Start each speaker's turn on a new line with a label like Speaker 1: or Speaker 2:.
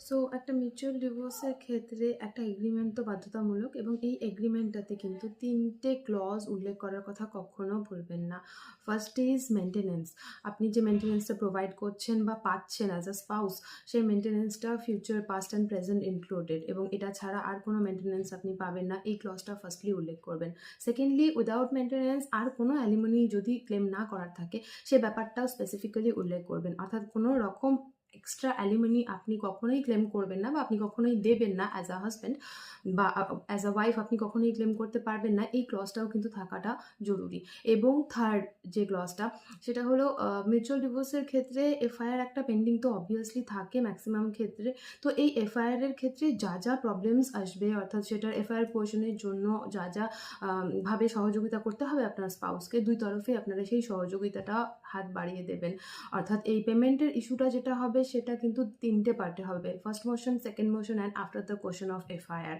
Speaker 1: So একটা mutual ডিভোর্সের ক্ষেত্রে একটা এগ্রিমেন্ট তো বাধ্যতামূলক এবং এই এগ্রিমেন্টটাতে কিন্তু ৩টে ক্লজ উল্লেখ করার কথা কখনো ভুলবেন না। First is maintenance. আপনি যে মেইনটেন্যান্সটা প্রোভাইড করছেন বা পাচ্ছেন অ্যাজ আ স্পাউস, সেই মেইনটেন্যান্সটা future, past and present included, এবং এটা ছাড়া আর কোনো মেইনটেন্যান্স আপনি পাবেন না, এই ক্লজটা ফার্স্টলি উল্লেখ করবেন। সেকেন্ডলি, উইদাউট মেইনটেন্যান্স আর কোনো অ্যালিমনি যদি ক্লেম না করার থাকে, সে ব্যাপারটাও স্পেসিফিক্যালি উল্লেখ করবেন। অর্থাৎ কোনো রকম এক্সট্রা অ্যালিমনি আপনি কখনোই ক্লেম করবেন না বা আপনি কখনোই দেবেন না অ্যাজ আ হাজব্যান্ড বা অ্যাজ আ ওয়াইফ, আপনি কখনোই ক্লেম করতে পারবেন না, এই ক্লজটাও কিন্তু থাকাটা জরুরি। এবং থার্ড যে ক্লজটা, সেটা হলো মিউচুয়াল ডিভোর্সের ক্ষেত্রে এফআইআর একটা পেন্ডিং তো অবভিয়াসলি থাকে ম্যাক্সিমাম ক্ষেত্রে। তো এই এফআইআর এর ক্ষেত্রে যা যা প্রবলেমস আসবে, অর্থাৎ সেটার এফআইআর পোর্শনের জন্য যা যা ভাবে সহযোগিতা করতে হবে আপনার স্পাউসকে, দুই তরফে আপনারা সেই সহযোগিতাটা হাত বাড়িয়ে দেবেন। অর্থাৎ এই পেমেন্টের ইস্যুটা যেটা হবে সেটা কিন্তু ৩টে পার্টে হবে: first motion, second motion and after the question of FIR.